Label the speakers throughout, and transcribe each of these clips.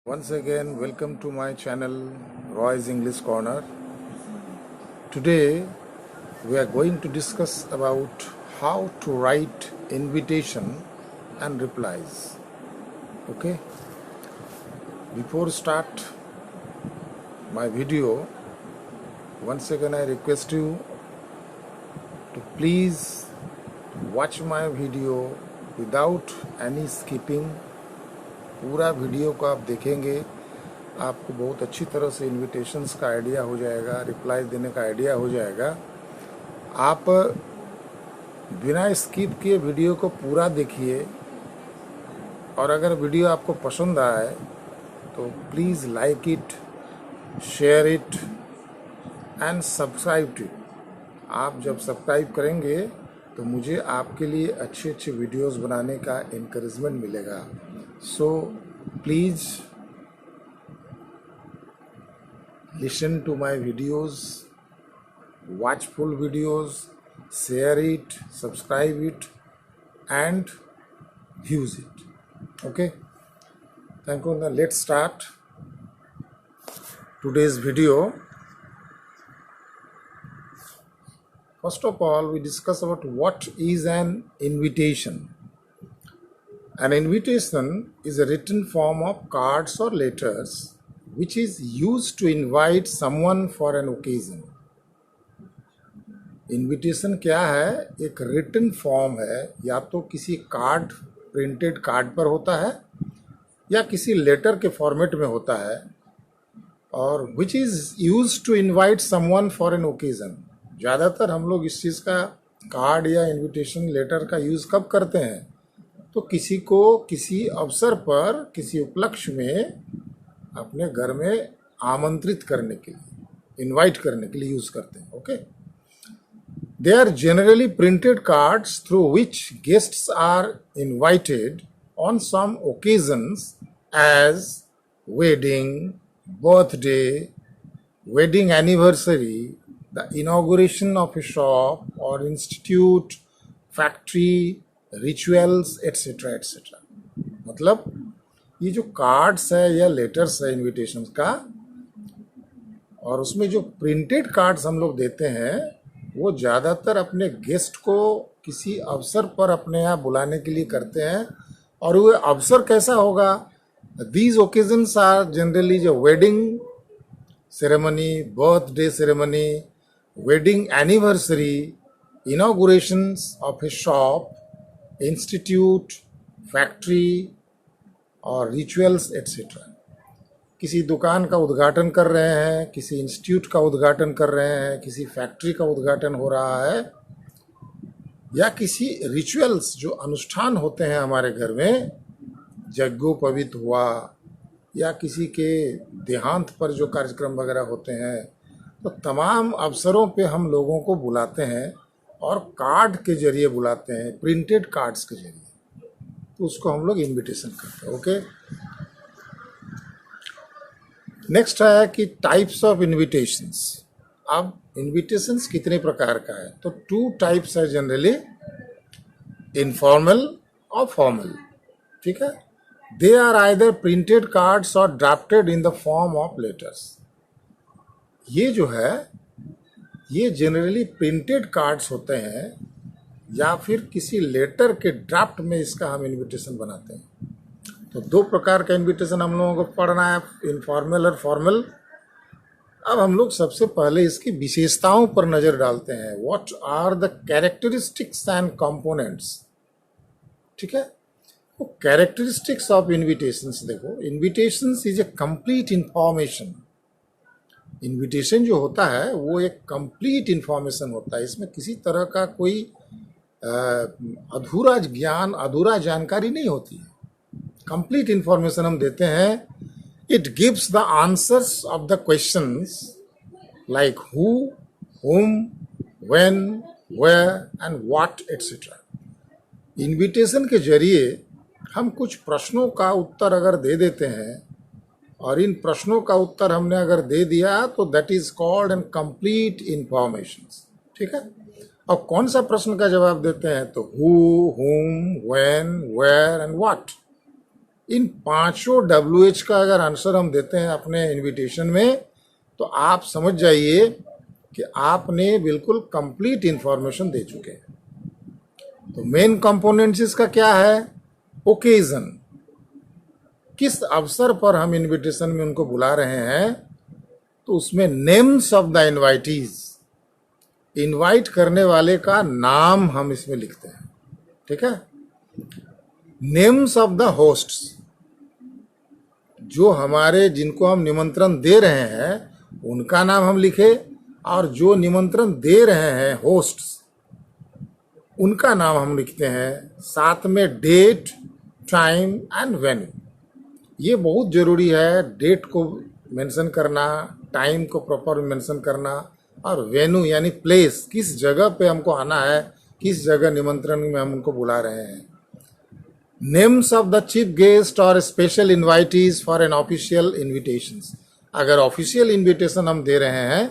Speaker 1: Once again, welcome to my channel Roy's English Corner. Today, we are going to discuss about how to write invitation and replies. Okay? Before start my video, once again I request you to please watch my video without any skipping. पूरा video को आप देखेंगे, आपको बहुत अच्छी तरह से invitations का आइडिया हो जाएगा, रिप्लाई देने का आइडिया हो जाएगा। आप बिना स्किप किए वीडियो को पूरा देखिए और अगर वीडियो आपको पसंद आए तो please like it, share it and subscribe it. आप जब सब्सक्राइब करेंगे तो मुझे आपके लिए अच्छे अच्छे वीडियोस बनाने का इनकरेजमेंट मिलेगा। So please listen to my videos, watch full videos, share it, subscribe it and use it. Okay, thank you. Now let's start today's video. First of all, we discuss about what is an invitation. An invitation is a written form of cards or letters which is used to invite someone for an occasion. Invitation क्या है? एक written form है, या तो किसी card, printed card पर होता है या किसी लेटर के फॉर्मेट में होता है, और which is used to invite someone for an occasion. ज़्यादातर हम लोग इस चीज़ का कार्ड या इनविटेशन लेटर का यूज़ कब करते हैं? तो किसी को किसी अवसर पर, किसी उपलक्ष्य में अपने घर में आमंत्रित करने के लिए, इनवाइट करने के लिए यूज करते हैं। Okay, they are generally printed cards through which guests are invited on some occasions as wedding, birthday, wedding anniversary, the inauguration of a shop और institute, factory, rituals etcetera etcetera. मतलब ये जो कार्ड्स है या लेटर्स है invitation का, और उसमें जो प्रिंटेड कार्ड्स हम लोग देते हैं वो ज़्यादातर अपने गेस्ट को किसी अवसर पर अपने यहाँ बुलाने के लिए करते हैं। और वो अवसर कैसा होगा? दीज ओकेजन्स आर जनरली जो wedding ceremony, birthday ceremony, wedding anniversary, inaugurations of a shop, institute, factory और रिचुअल्स एट्सेट्रा। किसी दुकान का उद्घाटन कर रहे हैं, किसी इंस्टीट्यूट का उद्घाटन कर रहे हैं, किसी फैक्ट्री का उद्घाटन हो रहा है, या किसी रिचुअल्स जो अनुष्ठान होते हैं हमारे घर में, यज्ञोपवीत हुआ, या किसी के देहांत पर जो कार्यक्रम वगैरह होते हैं, तो तमाम अवसरों पे हम लोगों को बुलाते हैं और कार्ड के जरिए बुलाते हैं, प्रिंटेड कार्ड्स के जरिए, तो उसको हम लोग इनविटेशन करते हैं। ओके, नेक्स्ट है कि टाइप्स ऑफ इनविटेशंस। अब इनविटेशंस कितने प्रकार का है? तो 2 टाइप्स है जनरली, इनफॉर्मल और फॉर्मल। ठीक है, they are either printed cards or drafted in the form of letters. ये जो है ये जनरली प्रिंटेड कार्ड्स होते हैं या फिर किसी लेटर के ड्राफ्ट में इसका हम इनविटेशन बनाते हैं। तो 2 प्रकार का इनविटेशन हम लोगों को पढ़ना है, इनफॉर्मल और फॉर्मल। अब हम लोग सबसे पहले इसकी विशेषताओं पर नज़र डालते हैं। What are the characteristics and components. ठीक है, वो कैरेक्टरिस्टिक्स ऑफ इनविटेशंस देखो। Invitations is a complete information. Invitation जो होता है वो एक कंप्लीट इंफॉर्मेशन होता है, इसमें किसी तरह का कोई अधूरा ज्ञान, अधूरा जानकारी नहीं होती है। कंप्लीट इंफॉर्मेशन हम देते हैं। It gives the answers of the questions like who, whom, when, where and what etc. Invitation के जरिए हम कुछ प्रश्नों का उत्तर अगर दे देते हैं और इन प्रश्नों का उत्तर हमने अगर दे दिया तो that is called an complete information. ठीक है, और कौन सा प्रश्न का जवाब देते हैं? तो who, whom, when, where and what। इन पांचों WH का अगर आंसर हम देते हैं अपने इनविटेशन में, तो आप समझ जाइए कि आपने बिल्कुल कंप्लीट इंफॉर्मेशन दे चुके हैं। तो मेन कंपोनेंट्स इसका क्या है? ओकेजन, किस अवसर पर हम इनविटेशन में उनको बुला रहे हैं, तो उसमें names of the invitees, invite करने वाले का नाम हम इसमें लिखते हैं, ठीक है। नेम्स ऑफ द होस्ट्स, जो हमारे जिनको हम निमंत्रण दे रहे हैं उनका नाम हम लिखे, और जो निमंत्रण दे रहे हैं होस्ट्स उनका नाम हम लिखते हैं, साथ में डेट, टाइम एंड वेन्यू। ये बहुत ज़रूरी है, डेट को मेंशन करना, टाइम को प्रॉपर मेंशन करना, और वेन्यू यानी प्लेस, किस जगह पे हमको आना है, किस जगह निमंत्रण में हम उनको बुला रहे हैं। Names of the chief guest और special invitees for an official invitations. अगर ऑफिशियल इन्विटेशन हम दे रहे हैं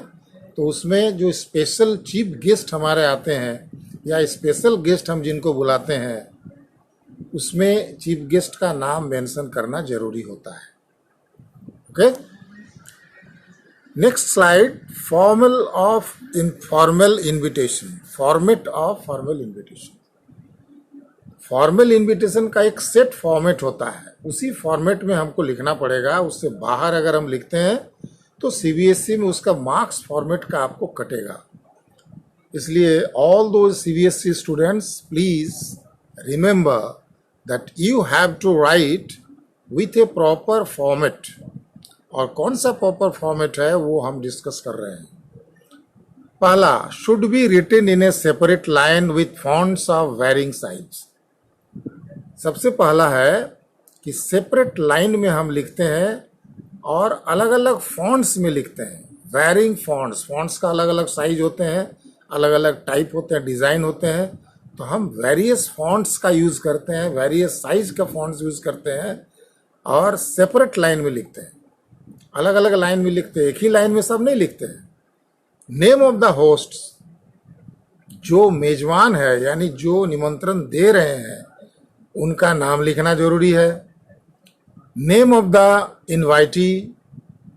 Speaker 1: तो उसमें जो स्पेशल चीफ गेस्ट हमारे आते हैं या स्पेशल गेस्ट हम जिनको बुलाते हैं, उसमें चीफ गेस्ट का नाम मेंशन करना जरूरी होता है। Okay, next slide, formal of informal invitation, format of formal invitation. Formal invitation का एक सेट फॉर्मेट होता है, उसी फॉर्मेट में हमको लिखना पड़ेगा। उससे बाहर अगर हम लिखते हैं तो CBSE में उसका मार्क्स फॉर्मेट का आपको कटेगा। इसलिए ऑल दो CBSE students, please remember that you have to write with a proper format. और कौन सा प्रॉपर फॉर्मेट है वो हम डिस्कस कर रहे हैं। पहला, should be written in a separate line with fonts of varying size. सबसे पहला है कि सेपरेट लाइन में हम लिखते हैं और अलग अलग फॉन्ट्स में लिखते हैं। वेरिंग फॉन्ट्स, फॉन्ट्स का अलग अलग साइज होते हैं, अलग अलग टाइप होते हैं, डिज़ाइन होते हैं, तो हम वेरियस फॉन्ट्स का यूज़ करते हैं, वेरियस साइज का फॉन्ट्स यूज़ करते हैं और सेपरेट लाइन में लिखते हैं। अलग अलग लाइन में लिखते हैं, एक ही लाइन में सब नहीं लिखते हैं। नेम ऑफ द होस्ट, जो मेजबान है यानी जो निमंत्रण दे रहे हैं उनका नाम लिखना जरूरी है। नेम ऑफ द इनवाइटी,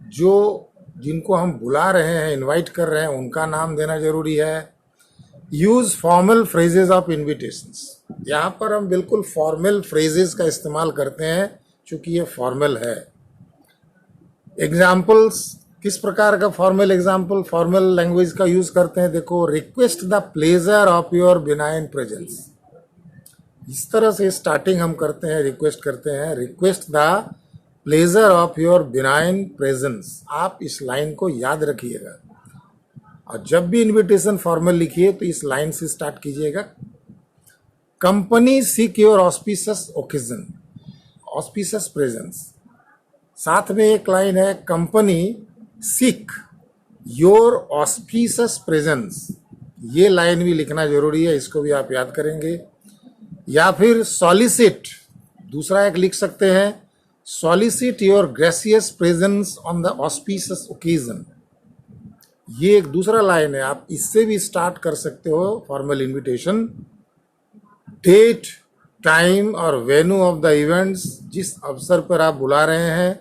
Speaker 1: जो जिनको हम बुला रहे हैं, इनवाइट कर रहे हैं, उनका नाम देना जरूरी है। Use formal phrases of invitations, यहाँ पर हम बिल्कुल फॉर्मल फ्रेजेस का इस्तेमाल करते हैं क्योंकि ये फॉर्मल है। एग्जाम्पल्स, किस प्रकार का फॉर्मल एग्जाम्पल, फॉर्मल लैंग्वेज का यूज करते हैं, देखो, request the pleasure of your benign presence. इस तरह से स्टार्टिंग हम करते हैं, रिक्वेस्ट करते हैं, request the pleasure of your benign presence. आप इस लाइन को याद रखिएगा और जब भी इनविटेशन फॉर्मल लिखिए तो इस लाइन से स्टार्ट कीजिएगा। Company seek your auspicious occasion, auspicious presence. साथ में एक लाइन है, company seek your auspicious presence. ये लाइन भी लिखना जरूरी है, इसको भी आप याद करेंगे। या फिर सॉलिसिट, दूसरा एक लिख सकते हैं, solicit your gracious presence on the auspicious occasion. ये एक दूसरा लाइन है, आप इससे भी स्टार्ट कर सकते हो फॉर्मल इनविटेशन। डेट, टाइम और वेन्यू ऑफ द इवेंट्स, जिस अवसर पर आप बुला रहे हैं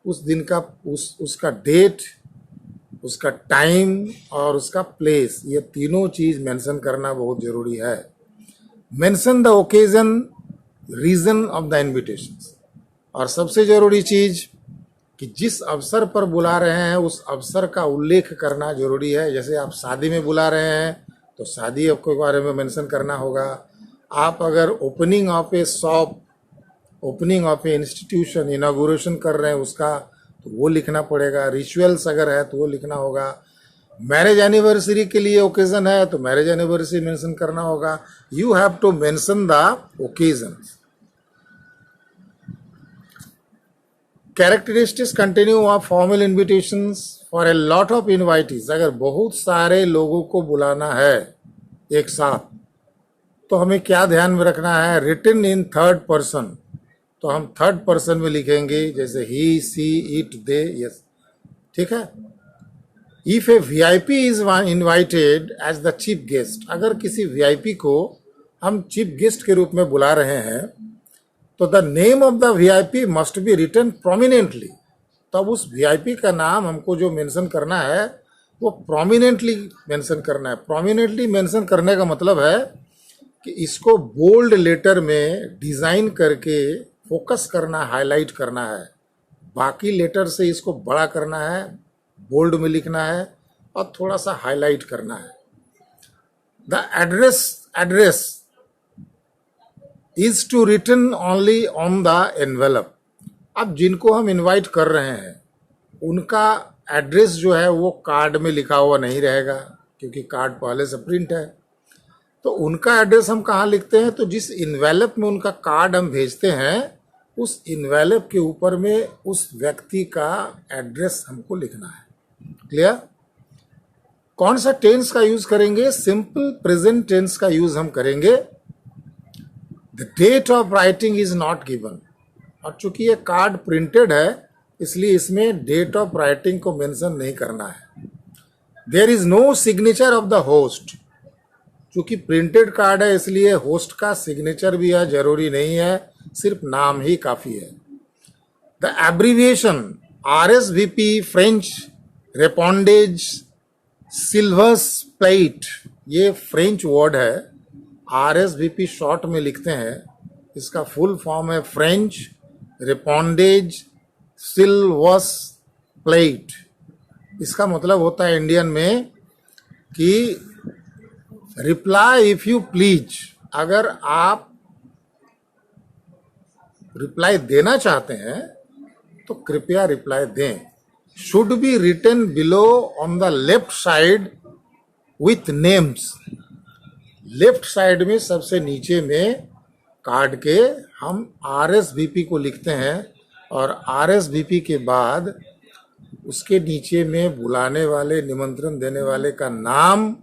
Speaker 1: उस दिन का उसका डेट, उसका टाइम और उसका प्लेस, ये तीनों चीज मेंशन करना बहुत जरूरी है। Mention the occasion, reason of the invitations. और सबसे जरूरी चीज कि जिस अवसर पर बुला रहे हैं उस अवसर का उल्लेख करना जरूरी है। जैसे आप शादी में बुला रहे हैं तो शादी के बारे में मेंशन करना होगा। आप अगर opening of a shop, opening of A institution, inauguration कर रहे हैं उसका, तो वो लिखना पड़ेगा। रिचुअल्स अगर है तो वो लिखना होगा। मैरिज एनिवर्सरी के लिए ओकेजन है तो मैरिज एनिवर्सरी मेंशन करना होगा। You have to mention the occasion. Characteristics continue of formal invitations for a lot of invitees. अगर बहुत सारे लोगों को बुलाना है एक साथ तो हमें क्या ध्यान में रखना है, रिटन इन थर्ड पर्सन, तो हम थर्ड पर्सन में लिखेंगे, जैसे ही, सी, इट, दे, यस, ठीक है। If a VIP is invited as the chief guest, अगर किसी VIP को हम चीफ गेस्ट के रूप में बुला रहे हैं तो तो the name of the VIP must be written prominently. तब उस वीआईपी का नाम हमको जो मेंशन करना है वो प्रोमिनेंटली मेंशन करना है। प्रोमिनेंटली मेंशन करने का मतलब है कि इसको बोल्ड लेटर में डिज़ाइन करके फोकस करना, हाईलाइट करना है। बाकी लेटर से इसको बड़ा करना है, बोल्ड में लिखना है और थोड़ा सा हाईलाइट करना है। The address is to written only on the envelope. अब जिनको हम इनवाइट कर रहे हैं उनका एड्रेस जो है वो कार्ड में लिखा हुआ नहीं रहेगा, क्योंकि कार्ड पहले से प्रिंट है। तो उनका एड्रेस हम कहाँ लिखते हैं? तो जिस इन्वेलप में उनका कार्ड हम भेजते हैं उस इन्वेलप के ऊपर में उस व्यक्ति का एड्रेस हमको लिखना है। क्लियर? कौन सा टेंस का यूज करेंगे? सिंपल प्रेजेंट टेंस का यूज हम करेंगे। The date of writing is not given, और चूंकि ये कार्ड प्रिंटेड है इसलिए इसमें डेट ऑफ राइटिंग को मेंशन नहीं करना है। There is no signature of the host, चूंकि प्रिंटेड कार्ड है इसलिए होस्ट का सिग्नेचर भी है जरूरी नहीं है, सिर्फ नाम ही काफी है। The abbreviation RSVP, French repondez s'il vous plait, ये फ्रेंच वर्ड है। RSVP शॉर्ट में लिखते हैं, इसका फुल फॉर्म है फ्रेंच रेपोंडेज सिल्वर्स प्लेट। इसका मतलब होता है इंडियन में कि रिप्लाई इफ यू प्लीज, अगर आप रिप्लाई देना चाहते हैं तो कृपया रिप्लाई दें। Should be written below on the left side with names. Left side में सबसे नीचे में कार्ड के हम RSVP को लिखते हैं और RSVP के बाद उसके नीचे में बुलाने वाले, निमंत्रण देने वाले का नाम,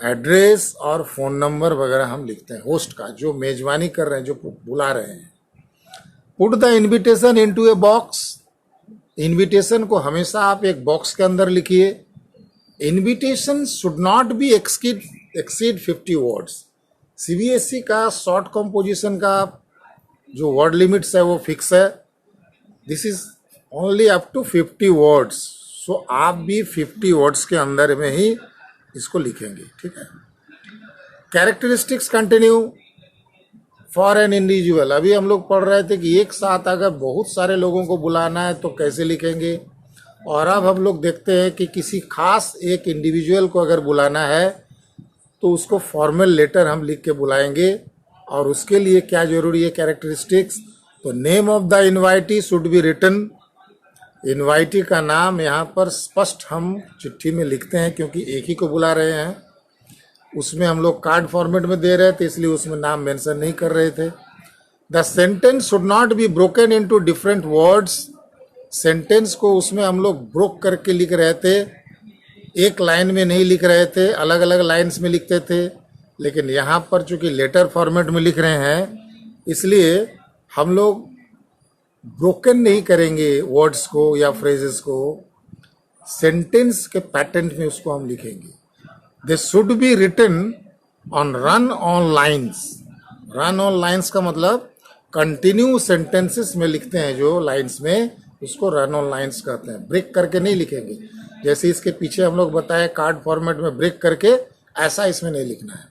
Speaker 1: एड्रेस और फ़ोन नंबर वगैरह हम लिखते हैं, होस्ट का, जो मेजबानी कर रहे हैं, जो बुला रहे हैं। Put the invitation into a box. Invitation को हमेशा आप एक बॉक्स के अंदर लिखिए। Invitation should not be exceed 50 words. CBSE का शॉर्ट कंपोजिशन का जो वर्ड लिमिट्स है वो फिक्स है। This is only up to 50 words. So आप भी 50 वर्ड्स के अंदर में ही इसको लिखेंगे, ठीक है। Characteristics continue for an individual. अभी हम लोग पढ़ रहे थे कि एक साथ अगर बहुत सारे लोगों को बुलाना है तो कैसे लिखेंगे, और अब हम लोग देखते हैं कि किसी खास एक इंडिविजुअल को अगर बुलाना है तो उसको फॉर्मल लेटर हम लिख के बुलाएंगे। और उसके लिए क्या जरूरी है? कैरेक्टरिस्टिक्स। तो name of the invitee should be written. Invitee का नाम यहाँ पर स्पष्ट हम चिट्ठी में लिखते हैं, क्योंकि एक ही को बुला रहे हैं। उसमें हम लोग कार्ड फॉर्मेट में दे रहे थे इसलिए उसमें नाम मेंशन नहीं कर रहे थे। The sentence should not be broken into different words. Sentence को उसमें हम लोग ब्रोक करके लिख रहे थे, एक लाइन में नहीं लिख रहे थे, अलग अलग लाइन्स में लिखते थे। लेकिन यहाँ पर चूंकि लेटर फॉर्मेट में लिख रहे हैं इसलिए हम लोग ब्रोकन नहीं करेंगे वर्ड्स को या फ्रेजेस को, सेंटेंस के पैटर्न में उसको हम लिखेंगे। They should be written on run on lines. Run on lines का मतलब कंटिन्यू सेंटेंसेस में लिखते हैं, जो लाइन्स में, उसको रन ऑन लाइन्स कहते हैं। ब्रेक करके नहीं लिखेंगे, जैसे इसके पीछे हम लोग बताए कार्ड फॉर्मेट में ब्रेक करके, ऐसा इसमें नहीं लिखना है।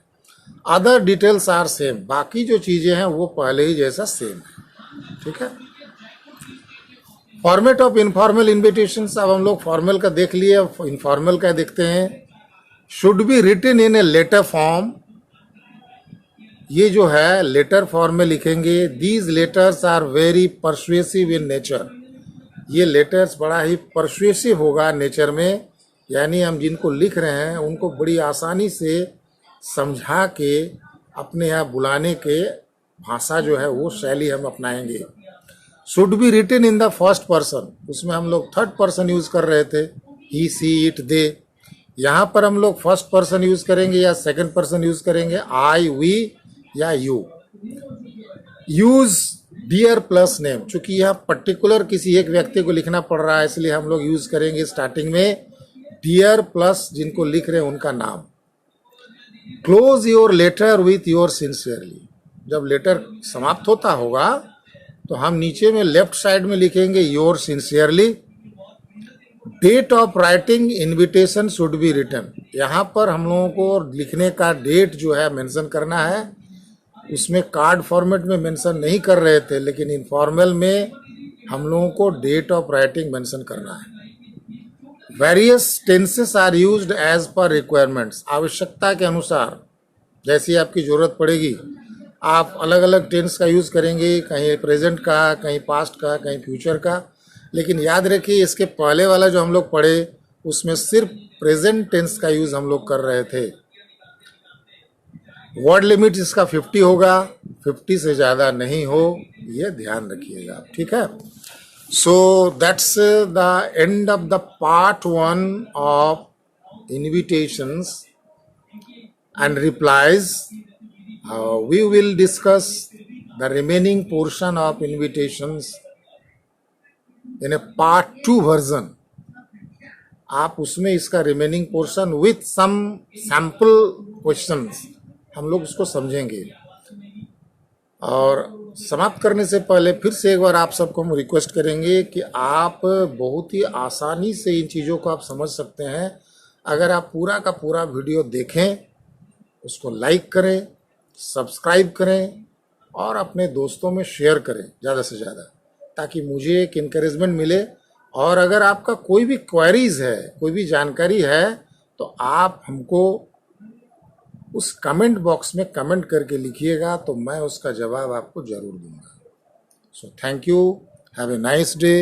Speaker 1: Other details are same. बाकी जो चीजें हैं वो पहले ही जैसा सेम है, ठीक है। Format of informal invitations. अब हम लोग फॉर्मल का देख लिए, इनफॉर्मल का देखते हैं। Should be written in a letter form. ये जो है लेटर फॉर्म में लिखेंगे। These letters are very persuasive in nature. ये लेटर्स बड़ा ही परसुएसिव होगा नेचर में, यानी हम जिनको लिख रहे हैं उनको बड़ी आसानी से समझा के अपने यहाँ बुलाने के भाषा जो है वो शैली हम अपनाएंगे। Should be written in the first person. उसमें हम लोग थर्ड पर्सन यूज कर रहे थे, ही, सी, इट, दे। यहाँ पर हम लोग फर्स्ट पर्सन यूज करेंगे या सेकंड पर्सन यूज करेंगे, आई, वी या you. Use dear plus name. चूंकि यह पर्टिकुलर किसी एक व्यक्ति को लिखना पड़ रहा है इसलिए हम लोग यूज करेंगे स्टार्टिंग में डियर प्लस जिनको लिख रहे हैं उनका नाम। Close your letter with yours sincerely. जब लेटर समाप्त होता होगा तो हम नीचे में लेफ्ट साइड में लिखेंगे yours sincerely, date of writing invitation should be written. यहाँ पर हम लोगों को लिखने का डेट जो है मेंशन करना है। उसमें कार्ड फॉर्मेट में मेंशन नहीं कर रहे थे, लेकिन इनफॉर्मल में हम लोगों को डेट ऑफ राइटिंग मेंशन करना है। Various tenses are used as per requirements, आवश्यकता के अनुसार जैसी आपकी ज़रूरत पड़ेगी आप अलग अलग टेंस का यूज़ करेंगे, कहीं प्रेजेंट का, कहीं पास्ट का, कहीं फ्यूचर का। लेकिन याद रखिए इसके पहले वाला जो हम लोग पढ़े उसमें सिर्फ प्रेजेंट टेंस का यूज़ हम लोग कर रहे थे। वर्ड लिमिट इसका 50 होगा, 50 से ज़्यादा नहीं हो, ये ध्यान रखिएगा, ठीक है। So that's the end of the part 1 of invitations and replies. We will discuss the remaining portion of invitations in a part 2 version. आप उसमें इसका remaining portion with some sample questions हम लोग उसको समझेंगे। और समाप्त करने से पहले फिर से एक बार आप सबको हम रिक्वेस्ट करेंगे कि आप बहुत ही आसानी से इन चीज़ों को आप समझ सकते हैं अगर आप पूरा का पूरा वीडियो देखें, उसको लाइक करें, सब्सक्राइब करें और अपने दोस्तों में शेयर करें ज़्यादा से ज़्यादा, ताकि मुझे एक इनकरेजमेंट मिले। और अगर आपका कोई भी क्वेरीज है, कोई भी जानकारी है, तो आप हमको उस कमेंट बॉक्स में कमेंट करके लिखिएगा, तो मैं उसका जवाब आपको ज़रूर दूंगा। So thank you, have a nice day.